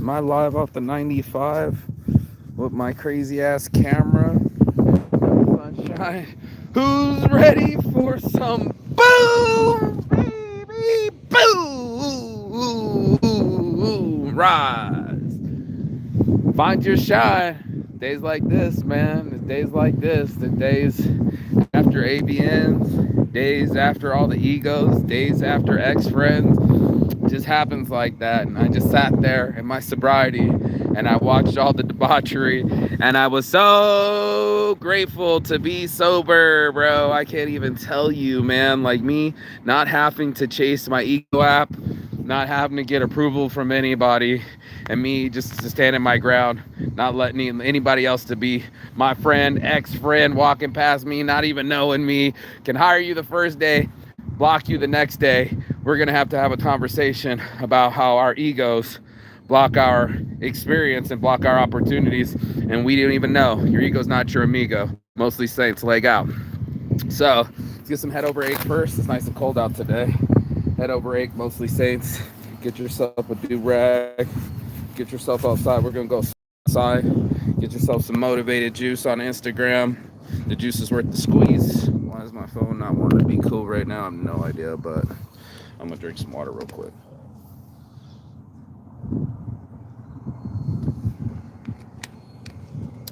Am I live off the 95 with my crazy ass camera? Sunshine. Who's ready for some boom, baby? Boom! Rise. Find your shine. Days like this, man. The days like this. The days after ABNs. Days after all the egos. Days after ex-friends. Just happens like that. And I just sat there in my sobriety and I watched all the debauchery and I was so grateful to be sober, bro. I can't even tell you, man. Like me not having to chase my ego app, not having to get approval from anybody, and me just standing my ground, not letting anybody else to be my friend, ex-friend walking past me, not even knowing me, can hire you the first day, block you the next day. We're gonna have a conversation about how our egos block our experience and block our opportunities, and we don't even know. Your ego's not your amigo. Mostly saints, leg out. So let's get some head over ache first. It's nice and cold out today. Head over ache, mostly saints. Get yourself a do-rag. Get yourself outside. We're gonna go outside. Get yourself some motivated juice on Instagram. The juice is worth the squeeze. Why is my phone not wanting to be cool right now? I have no idea, but I'm gonna drink some water real quick.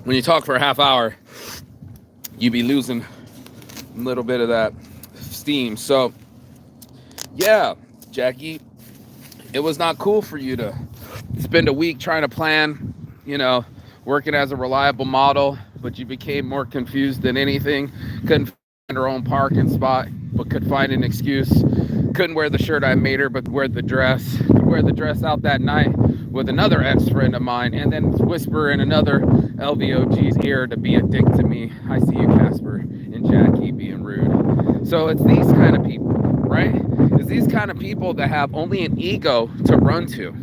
When you talk for a half hour, you be losing a little bit of that steam. So yeah, Jackie, it was not cool for you to spend a week trying to plan, working as a reliable model, but you became more confused than anything. Couldn't find her own parking spot, but could find an excuse. Couldn't wear the shirt I made her, but wear the dress. Could wear the dress out that night with another ex-friend of mine, and then whisper in another LVOG's ear to be a dick to me. I see you, Casper and Jackie, being rude. So it's these kind of people, right? It's these kind of people that have only an ego to run to.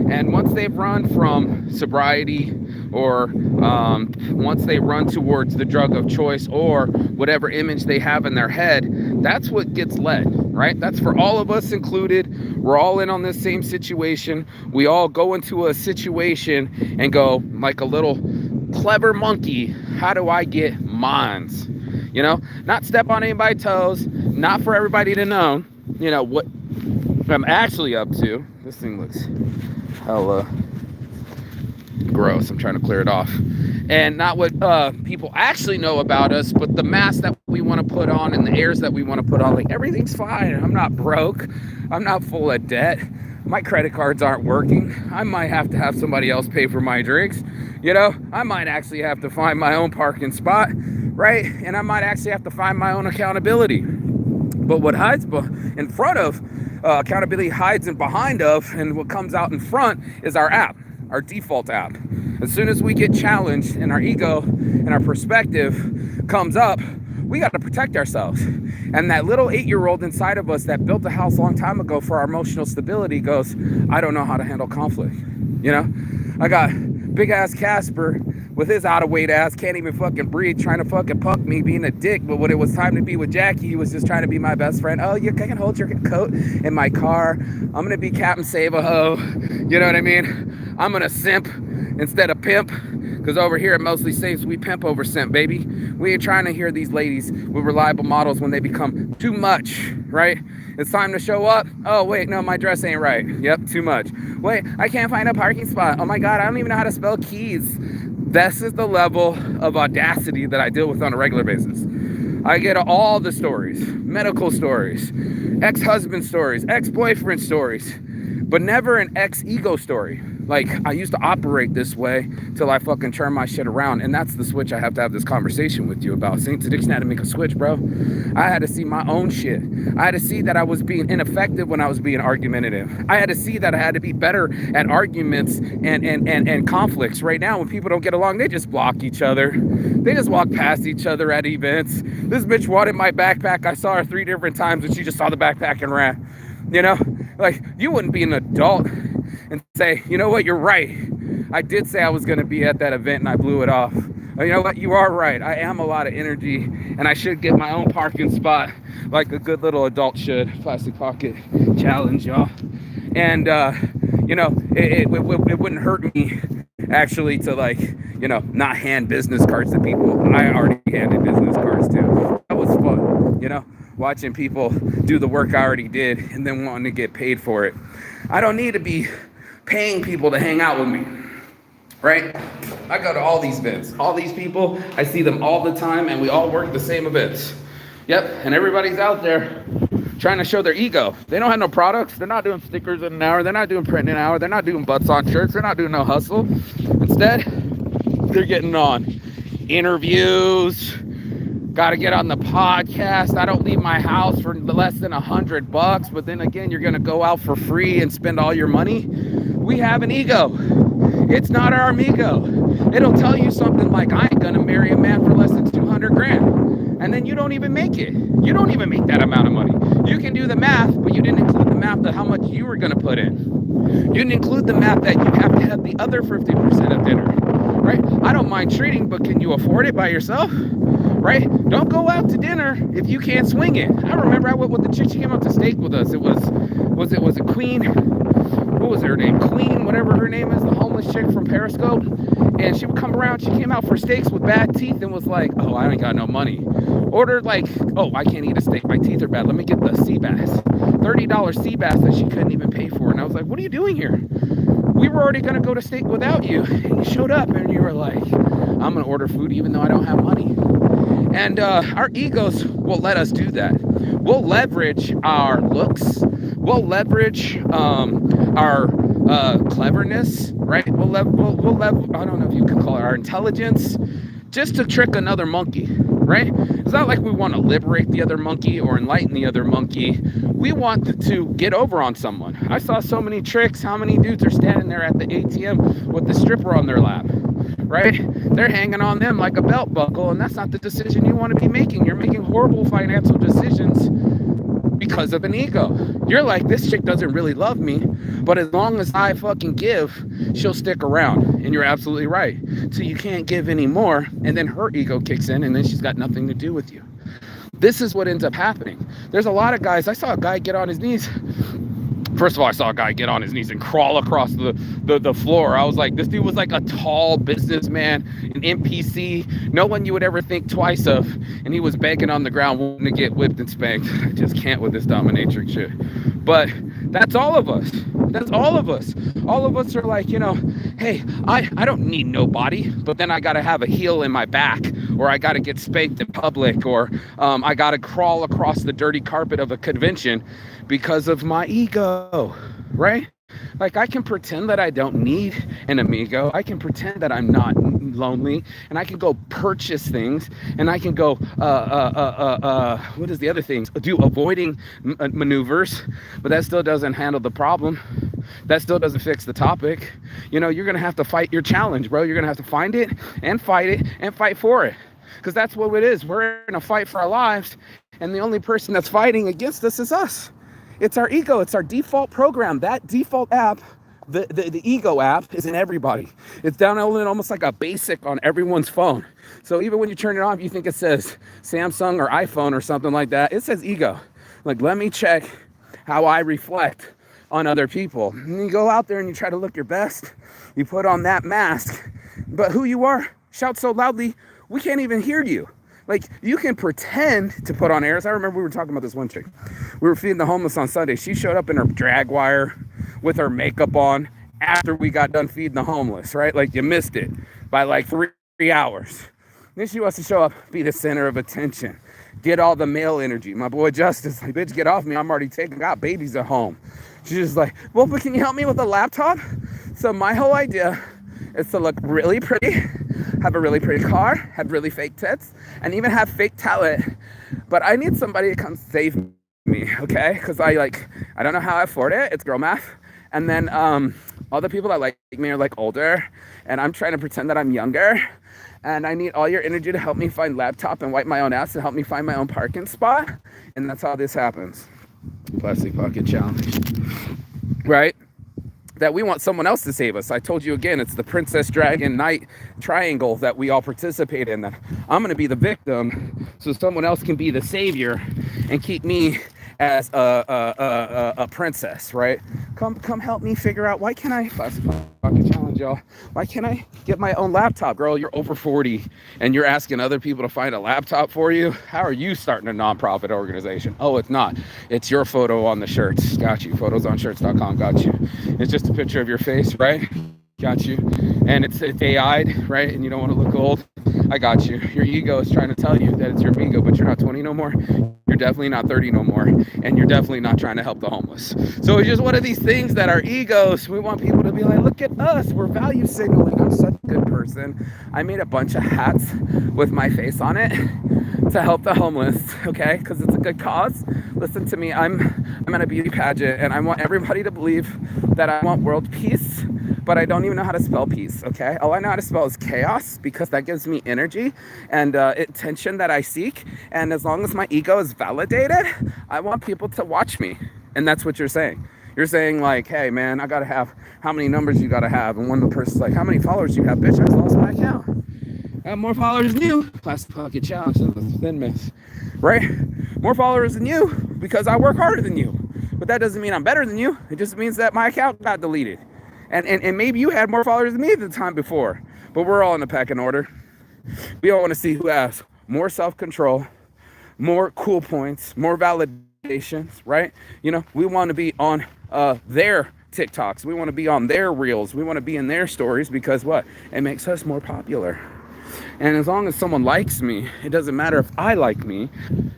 And once they've run from sobriety, or once they run towards the drug of choice or whatever image they have in their head, that's what gets led, right? That's for all of us included. We're all in on this same situation. We all go into a situation and go like a little clever monkey, how do I get mines? Not step on anybody's toes, not for everybody to know, what I'm actually up to. This thing looks hella gross. I'm trying to clear it off. And not what people actually know about us, but the mask that we want to put on and the airs that we want to put on. Like, everything's fine. I'm not broke. I'm not full of debt. My credit cards aren't working. I might have to have somebody else pay for my drinks. I might actually have to find my own parking spot, right? And I might actually have to find my own accountability. But what hides in front of accountability hides in behind of, and what comes out in front is our app, our default app. As soon as we get challenged and our ego and our perspective comes up, we got to protect ourselves. And that little 8-year-old inside of us that built a house a long time ago for our emotional stability goes, I don't know how to handle conflict. I got big ass Casper with his out of weight ass, can't even fucking breathe, trying to fucking punk me, being a dick. But when it was time to be with Jackie, he was just trying to be my best friend. Oh, you can hold your coat in my car. I'm gonna be Captain Save-A-Ho. You know what I mean? I'm gonna simp instead of pimp. Because over here at Mostly Saints, we pimp over simp, baby. We ain't trying to hear these ladies with reliable models when they become too much, right? It's time to show up. Oh, wait, no, my dress ain't right. Yep, too much. Wait, I can't find a parking spot. Oh my God, I don't even know how to spell keys. This is the level of audacity that I deal with on a regular basis. I get all the stories, medical stories, ex-husband stories, ex-boyfriend stories, but never an ex-ego story. Like, I used to operate this way till I fucking turn my shit around. And that's the switch I have to have this conversation with you about. Saints Addiction had to make a switch, bro. I had to see my own shit. I had to see that I was being ineffective when I was being argumentative. I had to see that I had to be better at arguments and conflicts. Right now, when people don't get along, they just block each other. They just walk past each other at events. This bitch wanted my backpack. I saw her 3 different times and she just saw the backpack and ran. Like, you wouldn't be an adult and say, you know what, you're right. I did say I was going to be at that event and I blew it off. You know what, you are right. I am a lot of energy and I should get my own parking spot like a good little adult should. Plastic pocket challenge, y'all. And it wouldn't hurt me actually to, like, not hand business cards to people. I already handed business cards too. That was fun, watching people do the work I already did and then wanting to get paid for it. I don't need to be paying people to hang out with me, right? I go to all these events. All these people, I see them all the time, and we all work the same events. Yep, and everybody's out there trying to show their ego. They don't have no products. They're not doing stickers in an hour. They're not doing print in an hour. They're not doing butts on shirts. They're not doing no hustle. Instead, they're getting on interviews. Got to get on the podcast. I don't leave my house for less than $100, but then again, you're going to go out for free and spend all your money. We have an ego. It's not our amigo. It'll tell you something like, I ain't going to marry a man for less than 200 grand. And then you don't even make it. You don't even make that amount of money. You can do the math, but you didn't include the math of how much you were going to put in. You didn't include the math that you have to have the other 50% of dinner, right? I don't mind treating, but can you afford it by yourself? Right? Don't go out to dinner if you can't swing it. I remember I went with the chick. She came out to steak with us. It was it Queen? What was her name? Queen, whatever her name is, the homeless chick from Periscope. And she would come around. She came out for steaks with bad teeth and was like, "Oh, I ain't got no money." Ordered like, "Oh, I can't eat a steak. My teeth are bad. Let me get the sea bass." $30 sea bass that she couldn't even pay for. And I was like, "What are you doing here? We were already going to go to steak without you." And you showed up and you were like, "I'm going to order food even though I don't have money." And our egos will let us do that. We'll leverage our looks. We'll leverage our cleverness, right? We'll I don't know if you can call it our intelligence, just to trick another monkey, right? It's not like we want to liberate the other monkey or enlighten the other monkey. We want to get over on someone. I saw so many tricks. How many dudes are standing there at the ATM with the stripper on their lap? Right? They're hanging on them like a belt buckle, and that's not the decision you want to be making. You're making horrible financial decisions because of an ego. You're like, this chick doesn't really love me, but as long as I fucking give, she'll stick around. And you're absolutely right. So you can't give anymore, and then her ego kicks in, and then she's got nothing to do with you. This is what ends up happening. There's a lot of guys. I saw a guy get on his knees. First of all, I saw a guy get on his knees and crawl across the floor. I was like, this dude was like a tall businessman, an NPC, no one you would ever think twice of. And he was begging on the ground, wanting to get whipped and spanked. I just can't with this dominatrix shit. But that's all of us. That's all of us. All of us are like, hey, I don't need nobody, but then I got to have a heel in my back, or I got to get spanked in public, or I got to crawl across the dirty carpet of a convention because of my ego, right? Like, I can pretend that I don't need an amigo. I can pretend that I'm not lonely, and I can go purchase things, and I can go, what is the other things? Do avoiding maneuvers, but that still doesn't handle the problem. That still doesn't fix the topic. You're going to have to fight your challenge, bro. You're going to have to find it and fight for it. Because that's what it is. We're in a fight for our lives, and the only person that's fighting against us is us. It's our ego. It's our default program. That default app, the ego app, is in everybody. It's downloaded almost like a basic on everyone's phone. So even when you turn it on, you think it says Samsung or iPhone or something like that. It says ego. Like, let me check how I reflect on other people. And you go out there and you try to look your best. You put on that mask. But who you are, shout so loudly, we can't even hear you. Like, you can pretend to put on airs. I remember we were talking about this one chick. We were feeding the homeless on Sunday. She showed up in her drag wire with her makeup on after we got done feeding the homeless, right? Like, you missed it by like 3 hours. Then she wants to show up, be the center of attention, get all the male energy. My boy Justice, like, bitch, get off me. I'm already got babies at home. She's just like, well, but can you help me with a laptop? So my whole idea is to look really pretty, have a really pretty car, have really fake tits, and even have fake talent. But I need somebody to come save me, okay? Because I don't know how I afford it. It's girl math. And then all the people that like me are like older, and I'm trying to pretend that I'm younger. And I need all your energy to help me find laptop and wipe my own ass and help me find my own parking spot. And that's how this happens. Plastic pocket challenge, right? That we want someone else to save us. I told you again, it's the Princess Dragon Knight triangle that we all participate in. That I'm going to be the victim so someone else can be the savior and keep me as a princess, right? Come help me figure out, why can't I, Plastic Pocket Challenge, y'all, why can't I get my own laptop? Girl, you're over 40 and you're asking other people to find a laptop for you. How are you starting a nonprofit organization? Oh, it's not. It's your photo on the shirts. Got you. Photosonshirts.com. Got you. It's just a picture of your face, right? Got you. And it's AI'd, right? And you don't want to look old. I got you. Your ego is trying to tell you that it's your ego, but you're not 20 no more. You're definitely not 30 no more. And you're definitely not trying to help the homeless. So it's just one of these things that our egos, we want people to be like, look at us. We're value signaling. I'm such a good person. I made a bunch of hats with my face on it to help the homeless, okay? Because it's a good cause. Listen to me. I'm in a beauty pageant, and I want everybody to believe that I want world peace, but I don't even know how to spell peace, okay? All I know how to spell is chaos, because that gives me energy and attention that I seek. And as long as my ego is validated, I want people to watch me. And that's what you're saying. You're saying like, hey man, I gotta have, how many numbers you gotta have? And one of the person's like, how many followers you have? Bitch, I lost my account. I have more followers than you. Plastic Pocket Challenge, thin miss, right? More followers than you because I work harder than you. But that doesn't mean I'm better than you. It just means that my account got deleted. And maybe you had more followers than me the time before. But we're all in the pecking order. We all want to see who has more self-control, more cool points, more validations, right? You know, we want to be on their TikToks. We want to be on their reels. We want to be in their stories because what? It makes us more popular. And as long as someone likes me, it doesn't matter if I like me. I'm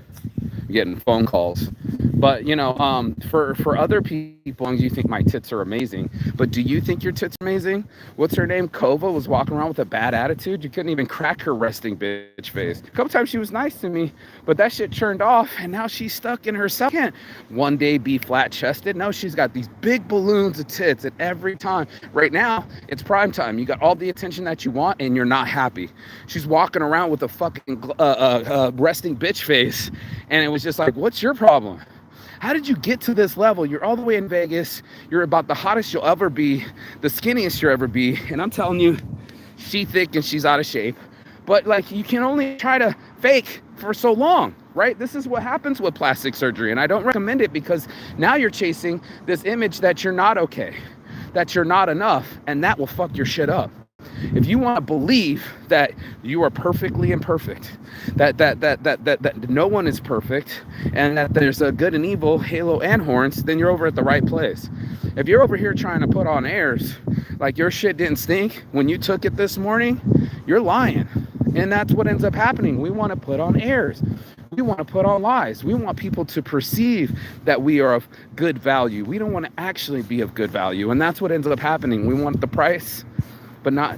getting phone calls. But, you know, for other people, you think my tits are amazing. But do you think your tits are amazing? What's her name? Kova was walking around with a bad attitude. You couldn't even crack her resting bitch face. A couple times she was nice to me, but that shit turned off. And now she's stuck in herself. Can't one day be flat chested. No, she's got these big balloons of tits. And every time, right now, it's prime time. You got all the attention that you want and you're not happy. She's walking around with a fucking resting bitch face. And it was just like, what's your problem? How did you get to this level? You're all the way in Vegas. You're about the hottest you'll ever be, the skinniest you'll ever be. And I'm telling you, she's thick and she's out of shape. But like, you can only try to fake for so long, right? This is what happens with plastic surgery. And I don't recommend it because now you're chasing this image that you're not okay, that you're not enough, and that will fuck your shit up. If you want to believe that you are perfectly imperfect, that no one is perfect, and that there's a good and evil, halo and horns, then you're over at the right place. If you're over here trying to put on airs, like your shit didn't stink when you took it this morning, you're lying. And that's what ends up happening. We want to put on airs. We want to put on lies. We want people to perceive that we are of good value. We don't want to actually be of good value. And that's what ends up happening. We want the price, but not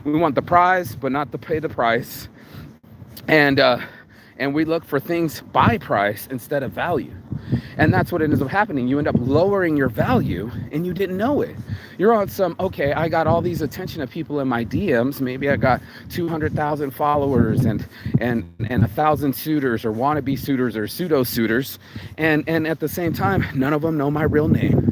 we want the prize, but not to pay the price. And we look for things by price instead of value. And that's what ends up happening. You end up lowering your value and you didn't know it. You're on some, okay, I got all these attention of people in my DMs. Maybe I got 200,000 followers and 1,000 suitors or wannabe suitors or pseudo suitors. And at the same time, none of them know my real name.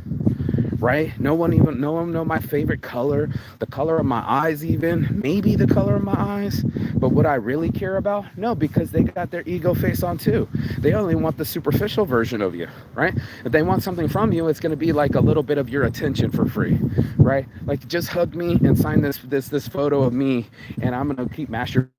Right? No one know my favorite color, the color of my eyes even, maybe the color of my eyes. But what I really care about? No, because they got their ego face on too. They only want the superficial version of you, right? If they want something from you, it's going to be like a little bit of your attention for free, right? Like just hug me and sign this photo of me, and I'm going to keep masturbating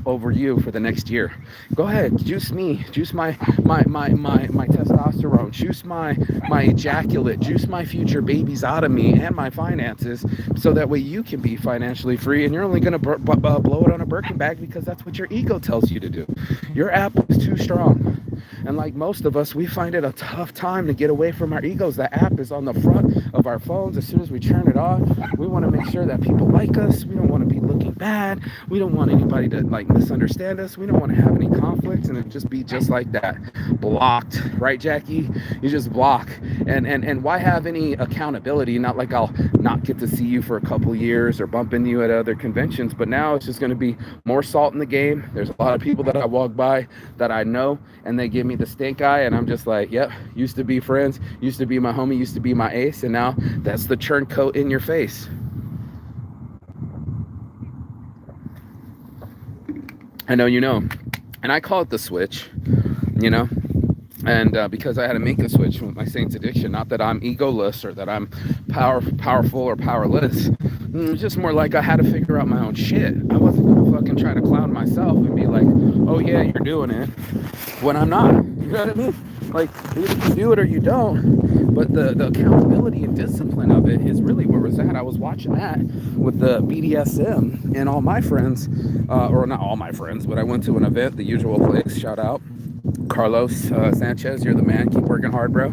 over you for the next year. Go ahead, juice me, juice my testosterone, juice my ejaculate, juice my future babies out of me and my finances, so that way you can be financially free. And you're only gonna blow it on a Birkin bag because that's what your ego tells you to do. Your app is too strong. And like most of us, we find it a tough time to get away from our egos. The app is on the front of our phones. As soon as we turn it off, we want to make sure that people like us. We don't want to be looking bad. We don't want anybody to like misunderstand us. We don't want to have any conflicts and it just be just like that. Blocked, right, Jackie? You just block. And why have any accountability? Not like I'll not get to see you for a couple years or bump into you at other conventions, but now it's just going to be more salt in the game. There's a lot of people that I walk by that I know, and they give me the stink eye, and I'm just like, yep, used to be friends, used to be my homie, used to be my ace, and now that's the turncoat in your face. I know you know. And I call it the switch, you know. And because I had to make a switch with my Saints addiction. Not that I'm egoless or that I'm powerful or powerless. It's just more like I had to figure out my own shit. I wasn't gonna fucking try to clown myself and be like, oh yeah, you're doing it, when I'm not. You know what I mean? Like, either you do it or you don't. But the accountability and discipline of it is really where it was at. I was watching that with the BDSM, and all my friends, or not all my friends, but I went to an event, the usual place, shout out Carlos Sanchez, you're the man. Keep working hard, bro.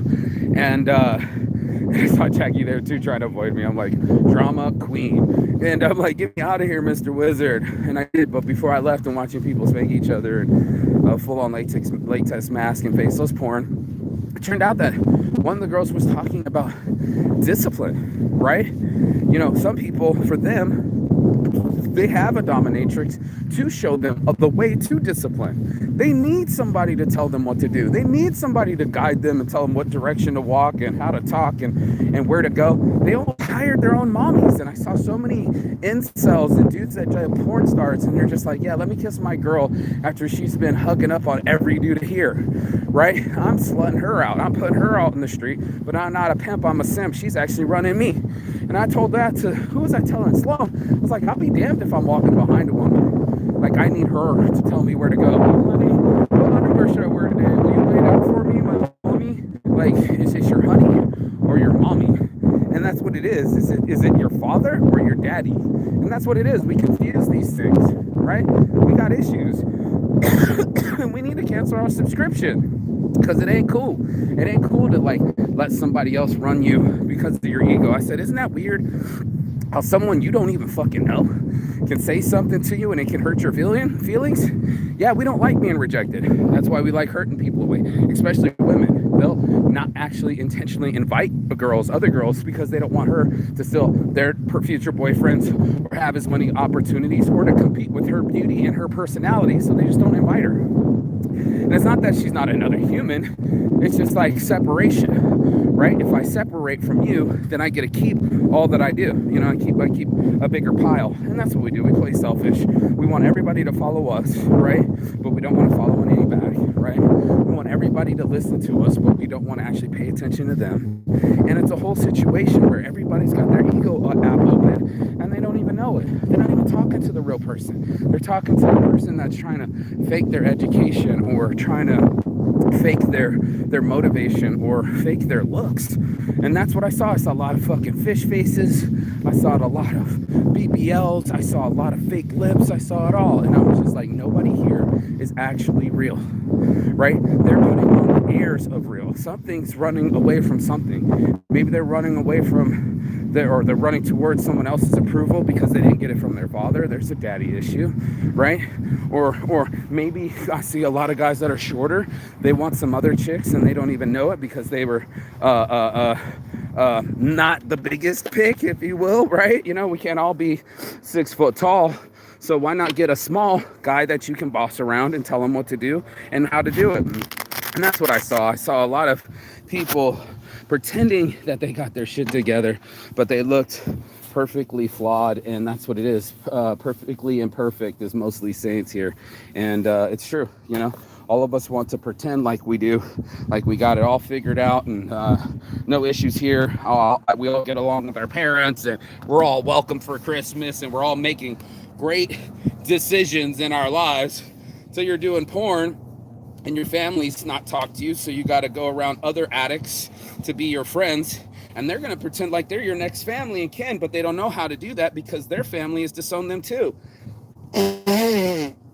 And I saw Jackie there too, trying to avoid me. I'm like, drama queen. And I'm like, get me out of here, Mr. Wizard. And I did, but before I left, I'm watching people spank each other and full on latex mask and faceless porn. It turned out that one of the girls was talking about discipline, right? You know, some people, for them, they have a dominatrix to show them the way to discipline. They need somebody to tell them what to do. They need somebody to guide them and tell them what direction to walk and how to talk and where to go. They all hired their own mommies. And I saw so many incels and dudes that play porn stars, and they're just like, yeah, let me kiss my girl after she's been hugging up on every dude here, right? I'm slutting her out. I'm putting her out in the street, but I'm not a pimp. I'm a simp. She's actually running me. And I told that to, who was I telling? Sloan. I was like, I'll be damned if I'm walking behind a woman. Like, I need her to tell me where to go. Honey, what underwear should I wear today? Will you lay it out for me, my mommy? Like, is this your honey or your mommy? And that's what it is. Is it your father or your daddy? And that's what it is. We confuse these things, right? We got issues. And we need to cancel our subscription. Because it ain't cool. It ain't cool to like let somebody else run you because of your ego. I said, isn't that weird? How someone you don't even fucking know can say something to you and it can hurt your feelings? Yeah, we don't like being rejected. That's why we like hurting people away, especially women. They'll not actually intentionally invite other girls, because they don't want her to steal their future boyfriends or have as many opportunities or to compete with her beauty and her personality, so they just don't invite her. And it's not that she's not another human. It's just like separation, right? If I separate from you, then I get to keep all that I do. You know, I keep a bigger pile. And that's what we do. We play selfish. We want everybody to follow us, right? But we don't want to follow anybody, right? We want everybody to listen to us, but we don't want to actually pay attention to them. And it's a whole situation where everybody's got their ego app open and they don't even know it. They're not even talking to the real person. They're talking to the person that's trying to fake their education or trying to fake their motivation or fake their looks. And that's what I saw. I saw a lot of fucking fish faces. I saw a lot of BBLs. I saw a lot of fake lips. I saw it all. And I was just like, nobody here is actually real, right? They're putting on the airs of real. Something's running away from something. Maybe they're running away from or they're running towards someone else's approval because they didn't get it from their father. There's a daddy issue, right? Or maybe I see a lot of guys that are shorter. They want some other chicks and they don't even know it because they were not the biggest pick, if you will, right? You know, we can't all be 6 foot tall. So why not get a small guy that you can boss around and tell him what to do and how to do it? And that's what I saw. I saw a lot of people pretending that they got their shit together, but they looked perfectly flawed. And that's what it is. Perfectly imperfect is mostly saints here. And it's true, you know. All of us want to pretend like we do, like we got it all figured out and no issues here. We all get along with our parents and we're all welcome for Christmas and we're all making great decisions in our lives. So you're doing porn and your family's not talk to you, so you got to go around other addicts to be your friends, and they're going to pretend like they're your next family and kin, but they don't know how to do that because their family has disowned them too.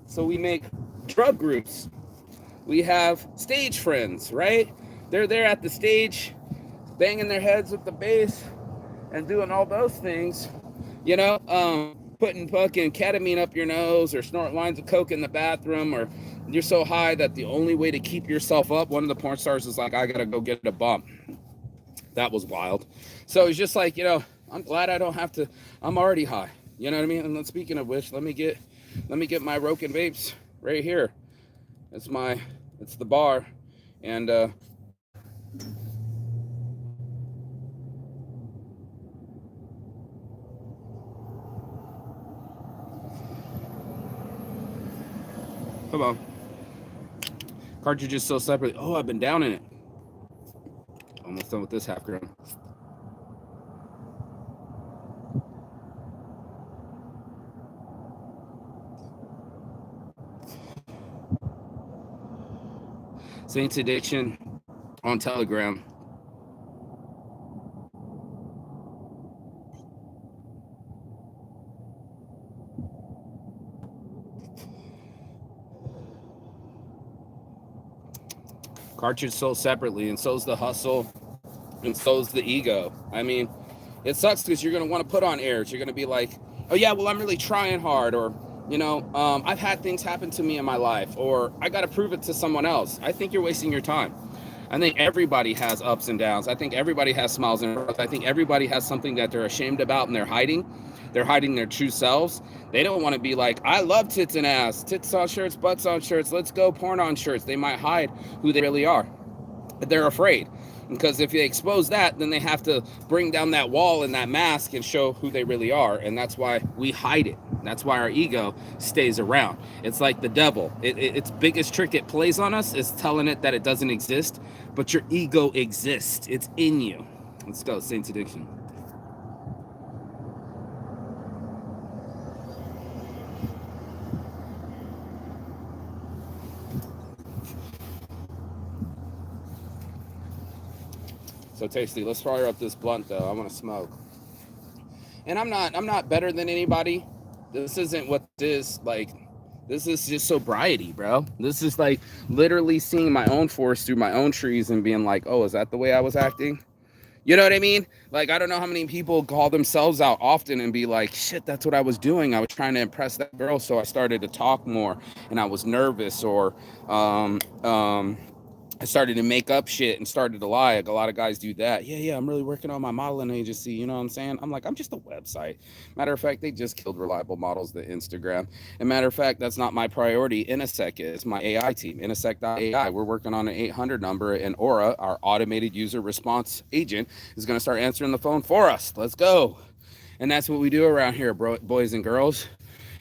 So we make drug groups. We have stage friends, right? They're there at the stage banging their heads with the bass and doing all those things, you know, putting fucking ketamine up your nose or snorting lines of coke in the bathroom, or you're so high that the only way to keep yourself up, one of the porn stars is like, I gotta go get a bump. That was wild. So it's just like, you know, I'm glad I don't have to, I'm already high. You know what I mean? And speaking of which, let me get my Roken vapes right here. It's the bar. And come on. Cartridges sold separately. Oh, I've been down in it. Almost done with this half gram. Saints Addiction on Telegram. Cartridge sold separately, and so's the hustle, and so's the ego. I mean, it sucks because you're going to want to put on airs. You're going to be like, oh yeah, well, I'm really trying hard, or, you know, I've had things happen to me in my life, or I got to prove it to someone else. I think you're wasting your time. I think everybody has ups and downs. I think everybody has smiles and growth. I think everybody has something that they're ashamed about and they're hiding. They're hiding their true selves. They don't want to be like, I love tits and ass, tits on shirts, butts on shirts, let's go porn on shirts. They might hide who they really are, but they're afraid. Because if they expose that, then they have to bring down that wall and that mask and show who they really are. And that's why we hide it. That's why our ego stays around. It's like the devil. Its biggest trick it plays on us is telling it that it doesn't exist. But your ego exists. It's in you. Let's go, Saints Addiction. So tasty. Let's fire up this blunt though. I want to smoke. And I'm not better than anybody. This isn't what this like. This is just sobriety, bro. This is like literally seeing my own forest through my own trees and being like, oh, is that the way I was acting? You know what I mean? Like, I don't know how many people call themselves out often and be like, shit, that's what I was doing. I was trying to impress that girl, so I started to talk more and I was nervous, or I started to make up shit and started to lie. Like a lot of guys do that. Yeah, I'm really working on my modeling agency. You know what I'm saying? I'm like, I'm just a website. Matter of fact, they just killed Reliable Models, the Instagram. And matter of fact, that's not my priority. Innosec is my AI team, Innosec.ai. We're working on an 800 number, and Aura, our automated user response agent, is going to start answering the phone for us. Let's go. And that's what we do around here, boys and girls.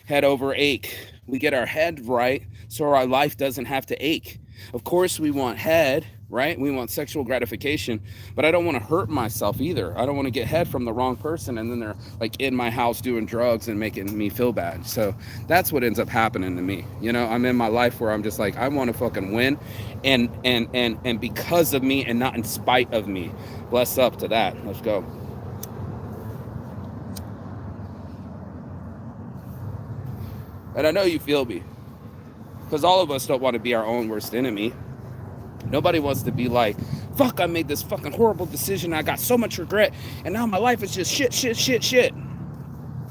Head over ache. We get our head right so our life doesn't have to ache. Of course, we want head, right? We want sexual gratification, but I don't want to hurt myself either. I don't want to get head from the wrong person and then they're like in my house doing drugs and making me feel bad. So that's what ends up happening to me. You know, I'm in my life where I'm just like, I want to fucking win, and because of me and not in spite of me. Bless up to that. Let's go. And I know you feel me, because all of us don't want to be our own worst enemy. Nobody wants to be like, fuck, I made this fucking horrible decision. I got so much regret. And now my life is just shit.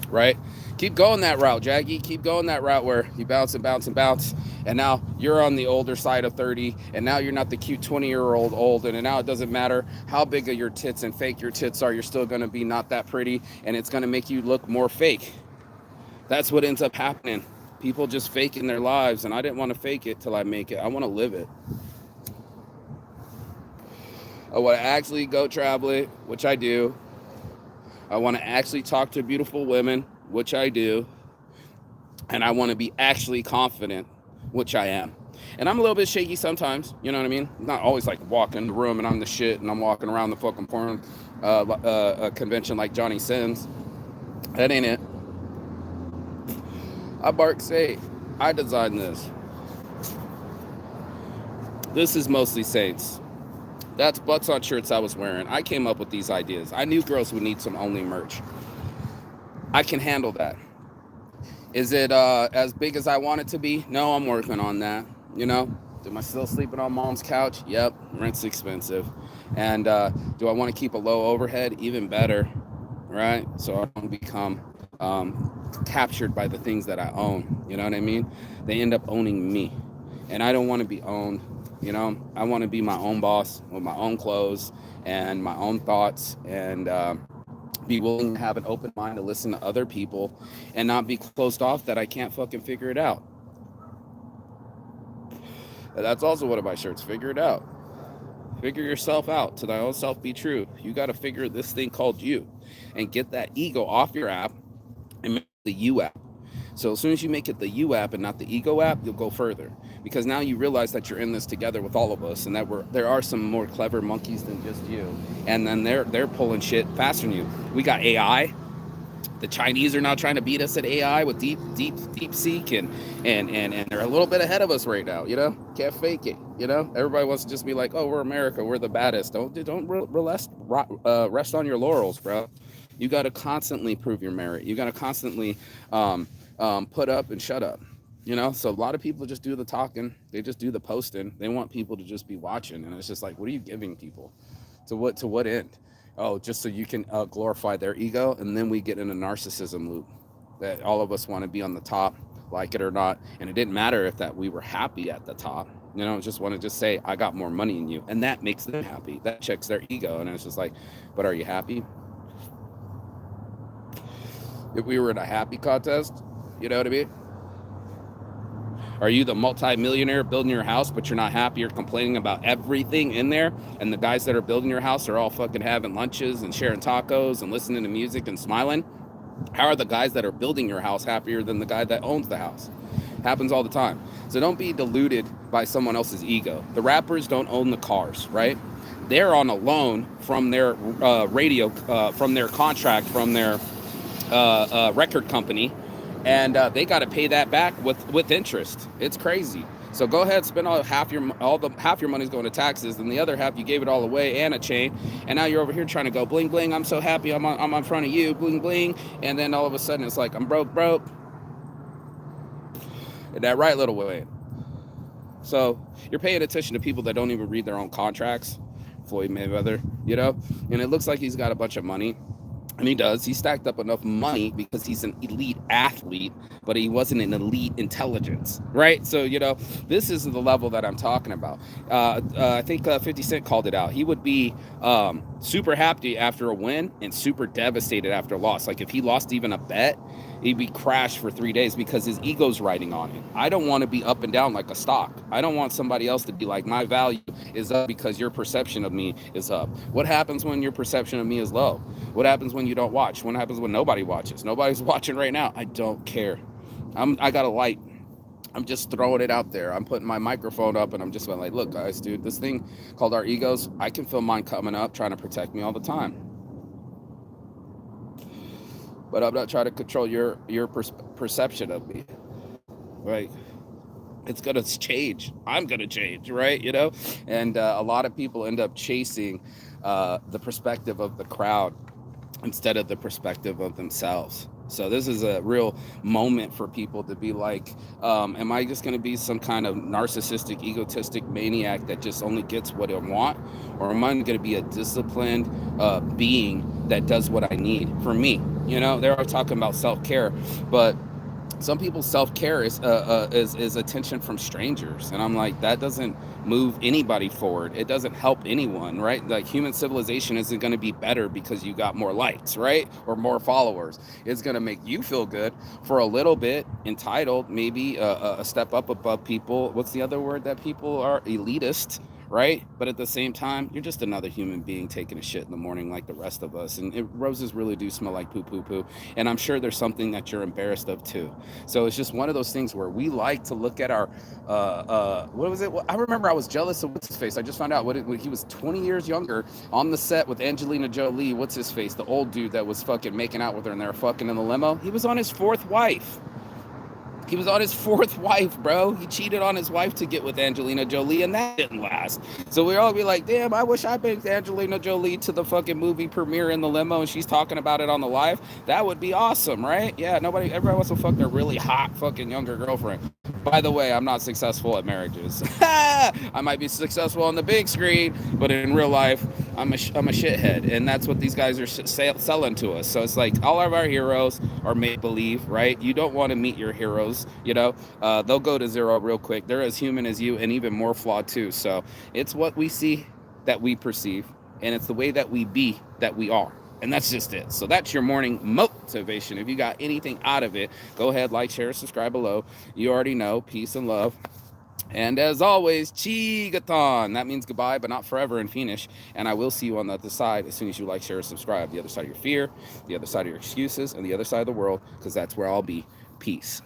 Right? Keep going that route, Jaggy. Keep going that route where you bounce and bounce and bounce. And now you're on the older side of 30. And now you're not the cute 20-year-old old. And now it doesn't matter how big of your tits and fake your tits are. You're still going to be not that pretty. And it's going to make you look more fake. That's what ends up happening. People just faking their lives, and I didn't want to fake it till I make it. I want to live it. I want to actually go traveling, which I do. I want to actually talk to beautiful women, which I do. And I want to be actually confident, which I am. And I'm a little bit shaky sometimes, you know what I mean? I'm not always like walking in the room and I'm the shit and I'm walking around the fucking porn convention like Johnny Sins. That ain't it. I bark say, I designed this. This is mostly Saints. That's butts on shirts I was wearing. I came up with these ideas. I knew girls would need some only merch. I can handle that. Is it as big as I want it to be? No, I'm working on that. You know, am I still sleeping on mom's couch? Yep, rent's expensive. And do I want to keep a low overhead? Even better, right? So I don't become captured by the things that I own. You know what I mean? They end up owning me, and I don't want to be owned. You know, I want to be my own boss with my own clothes and my own thoughts, and be willing to have an open mind to listen to other people and not be closed off that I can't fucking figure it out. That's also one of my shirts. Figure it out. Figure yourself out. To thy own self be true. You got to figure this thing called you and get that ego off your app and make the you app. So as soon as you make it the you app and not the ego app, you'll go further. because now you realize that you're in this together with all of us, and that there are some more clever monkeys than just you, and then they're pulling shit faster than you. We got AI. The Chinese are now trying to beat us at AI with DeepSeek, and they're a little bit ahead of us right now. Can't fake it. Everybody wants to just be like, oh, we're America, we're the baddest. Don't rest on your laurels, bro. You got to constantly prove your merit. You got to constantly put up and shut up. So a lot of people just do the talking, they just do the posting. They want people to just be watching, and it's just like, what are you giving people? To what end? Oh, just so you can glorify their ego, and then we get in a narcissism loop that all of us want to be on the top, like it or not. And it didn't matter if that we were happy at the top. Just want to just say, I got more money than you, and that makes them happy. That checks their ego, and it's just like, but are you happy? If we were in a happy contest, you know what I mean? Are you the multi-millionaire building your house, but you're not happy? You're complaining about everything in there, and the guys that are building your house are all fucking having lunches and sharing tacos and listening to music and smiling? How are the guys that are building your house happier than the guy that owns the house? Happens all the time. So don't be deluded by someone else's ego. The rappers don't own the cars, right? They're on a loan from their from their contract, from their record company, and they got to pay that back with interest. It's crazy. So go ahead, spend half your money's going to taxes, and the other half you gave it all away and a chain, and now you're over here trying to go bling bling. I'm so happy I'm in front of you, bling bling, and then all of a sudden it's like I'm broke. In that right, little way. So you're paying attention to people that don't even read their own contracts. Floyd Mayweather, and it looks like he's got a bunch of money. And he does. He stacked up enough money because he's an elite athlete, but he wasn't an elite intelligence, right? So, this is the level that I'm talking about. I think 50 Cent called it out. He would be super happy after a win and super devastated after a loss. Like if he lost even a bet, he'd be crashed for 3 days because his ego's riding on it. I don't want to be up and down like a stock. I don't want somebody else to be like, my value is up because your perception of me is up. What happens when your perception of me is low? What happens when you don't watch? What happens when nobody watches? Nobody's watching right now. I don't care. I got a light. I'm just throwing it out there. I'm putting my microphone up and I'm just like, look guys, dude, this thing called our egos, I can feel mine coming up trying to protect me all the time. But I'm not trying to control your perception of me, right? It's going to change. I'm going to change, right? And a lot of people end up chasing the perspective of the crowd instead of the perspective of themselves. So this is a real moment for people to be like, am I just going to be some kind of narcissistic, egotistic maniac that just only gets what I want? Or am I going to be a disciplined being that does what I need for me? They're all talking about self-care, but some people's self-care is attention from strangers, and I'm like, that doesn't move anybody forward. It doesn't help anyone, right? Like human civilization isn't going to be better because you got more likes, right, or more followers. It's going to make you feel good for a little bit, entitled, maybe a step up above people. What's the other word that people are? Elitist, right? But at the same time, you're just another human being taking a shit in the morning like the rest of us. And roses really do smell like poo. And I'm sure there's something that you're embarrassed of too. So it's just one of those things where we like to look at our, what was it? Well, I remember I was jealous of what's his face. I just found out when he was 20 years younger on the set with Angelina Jolie. What's his face? The old dude that was fucking making out with her and they were fucking in the limo. He was on his fourth wife. He was on his fourth wife, bro. He cheated on his wife to get with Angelina Jolie, and that didn't last. So we all be like, damn, I wish I picked Angelina Jolie to the fucking movie premiere in the limo, and she's talking about it on the live. That would be awesome, right? Yeah, everybody wants to fuck their really hot fucking younger girlfriend. By the way, I'm not successful at marriages. I might be successful on the big screen, but in real life, I'm a shithead, and that's what these guys are selling to us. So it's like all of our heroes are make-believe, right? You don't want to meet your heroes. They'll go to zero real quick. They're as human as you and even more flawed too. So it's what we see that we perceive, and it's the way that we be that we are. And that's just it. So that's your morning motivation. If you got anything out of it, go ahead, like, share, subscribe below. You already know. Peace and love. And as always, Chigathon. That means goodbye, but not forever in Finnish. And I will see you on the other side as soon as you like, share, subscribe. The other side of your fear, the other side of your excuses, and the other side of the world, because that's where I'll be. Peace.